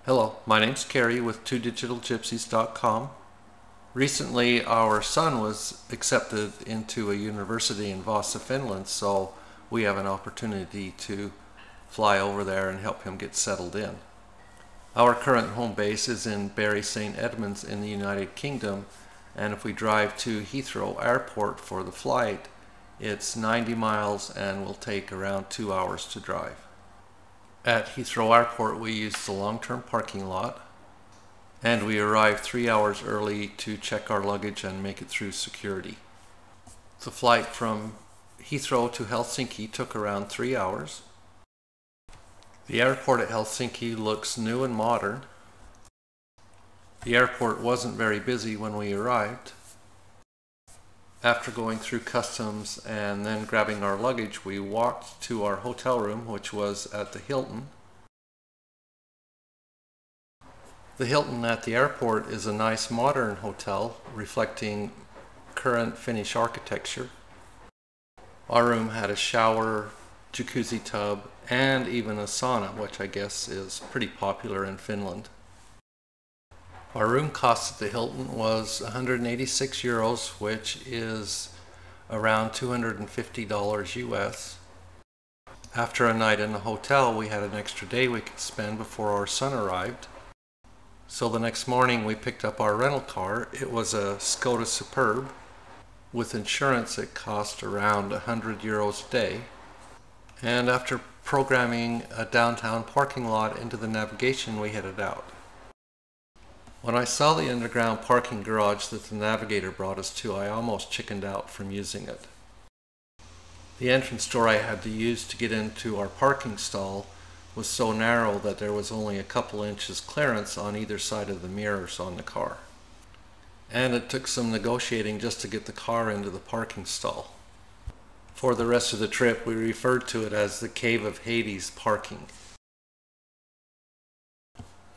Hello, my name's Kerry with TwoDigitalGypsies.com. Recently, our son was accepted into a university in Vasa, Finland, so we have an opportunity to fly over there and help him get settled in. Our current home base is in Bury St. Edmunds in the United Kingdom, and if we drive to Heathrow Airport for the flight, it's 90 miles and will take around 2 hours to drive. At Heathrow Airport, we use the long-term parking lot, and we arrived 3 hours early to check our luggage and make it through security. The flight from Heathrow to Helsinki took around 3 hours. The airport at Helsinki looks new and modern. The airport wasn't very busy when we arrived. After going through customs and then grabbing our luggage, we walked to our hotel room, which was at the Hilton. The Hilton at the airport is a nice modern hotel reflecting current Finnish architecture. Our room had a shower, jacuzzi tub, and even a sauna, which I guess is pretty popular in Finland. Our room cost at the Hilton was 186 euros, which is around $250 US. After a night in the hotel, we had an extra day we could spend before our son arrived. So the next morning we picked up our rental car. It was a Skoda Superb. With insurance it cost around 100 euros a day. And after programming a downtown parking lot into the navigation, we headed out. When I saw the underground parking garage that the navigator brought us to, I almost chickened out from using it. The entrance door I had to use to get into our parking stall was so narrow that there was only a couple inches clearance on either side of the mirrors on the car. And it took some negotiating just to get the car into the parking stall. For the rest of the trip, we referred to it as the Cave of Hades parking.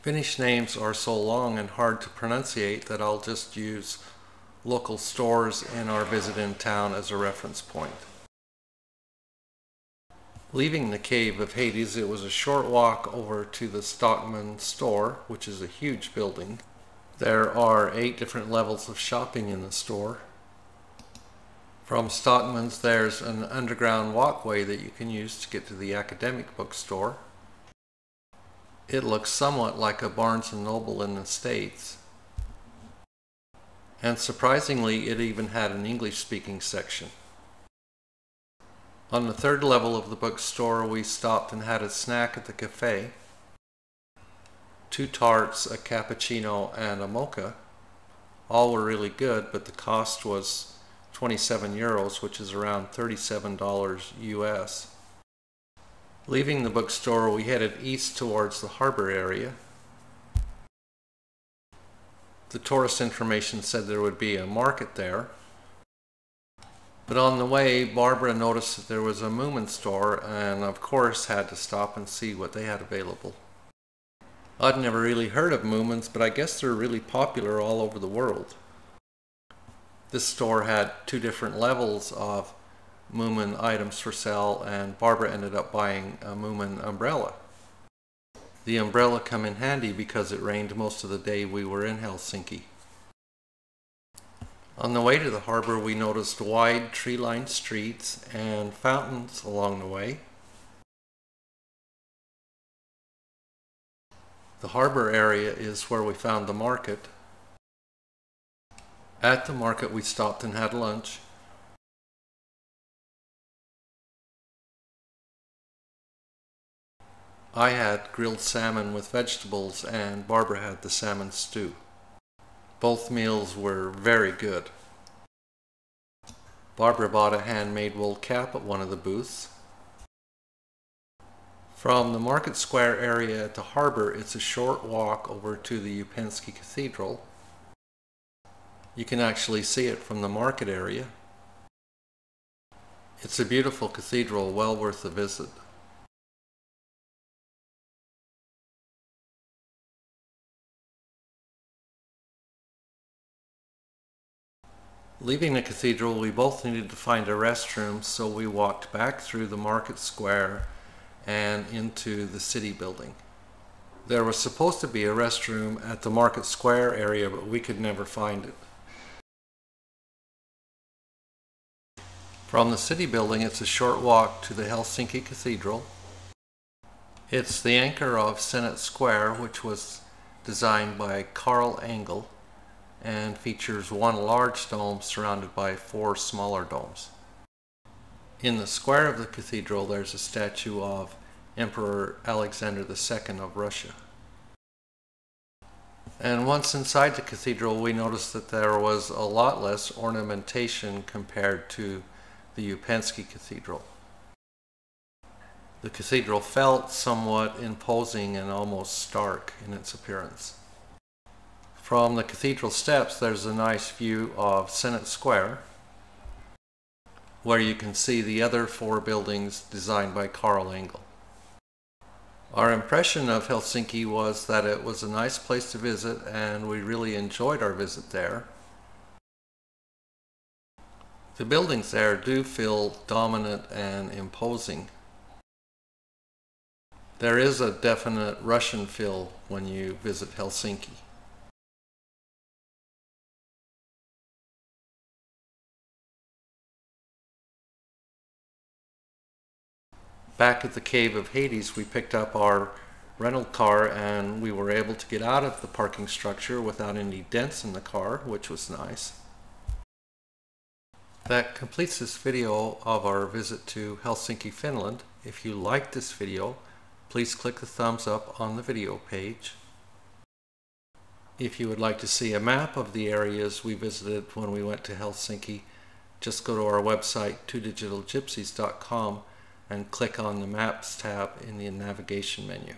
Finnish names are so long and hard to pronunciate that I'll just use local stores in our visit in town as a reference point. Leaving the Cave of Hades, it was a short walk over to the Stockmann store, which is a huge building. There are 8 different levels of shopping in the store. From Stockmann's, there's an underground walkway that you can use to get to the academic bookstore. It looks somewhat like a Barnes & Noble in the States. And surprisingly, it even had an English-speaking section. On the 3rd level of the bookstore, we stopped and had a snack at the cafe. 2 tarts, a cappuccino, and a mocha. All were really good, but the cost was 27 euros, which is around $37 US. Leaving the bookstore, we headed east towards the harbor area. The tourist information said there would be a market there. But on the way, Barbara noticed that there was a Moomin store and of course had to stop and see what they had available. I'd never really heard of Moomins, but I guess they're really popular all over the world. This store had 2 different levels of Moomin items for sale, and Barbara ended up buying a Moomin umbrella. The umbrella came in handy because it rained most of the day we were in Helsinki. On the way to the harbor, we noticed wide tree-lined streets and fountains along the way. The harbor area is where we found the market. At the market, we stopped and had lunch. I had grilled salmon with vegetables and Barbara had the salmon stew. Both meals were very good. Barbara bought a handmade wool cap at one of the booths. From the market square area at the harbor, it's a short walk over to the Upensky Cathedral. You can actually see it from the market area. It's a beautiful cathedral, well worth the visit. Leaving the cathedral, we both needed to find a restroom, so we walked back through the market square and into the city building. There was supposed to be a restroom at the Market Square area, but we could never find it. From the city building, it's a short walk to the Helsinki Cathedral. It's the anchor of Senate Square, which was designed by Carl Engel and features one large dome surrounded by 4 smaller domes. In the square of the cathedral, there's a statue of Emperor Alexander II of Russia. And once inside the cathedral, we noticed that there was a lot less ornamentation compared to the Upensky Cathedral. The cathedral felt somewhat imposing and almost stark in its appearance. From the cathedral steps, there's a nice view of Senate Square, where you can see the other 4 buildings designed by Carl Engel. Our impression of Helsinki was that it was a nice place to visit, and we really enjoyed our visit there. The buildings there do feel dominant and imposing. There is a definite Russian feel when you visit Helsinki. Back at the Cave of Hades, we picked up our rental car and we were able to get out of the parking structure without any dents in the car, which was nice. That completes this video of our visit to Helsinki, Finland. If you liked this video, please click the thumbs up on the video page. If you would like to see a map of the areas we visited when we went to Helsinki, just go to our website TwoDigitalGypsies.com and click on the Maps tab in the navigation menu.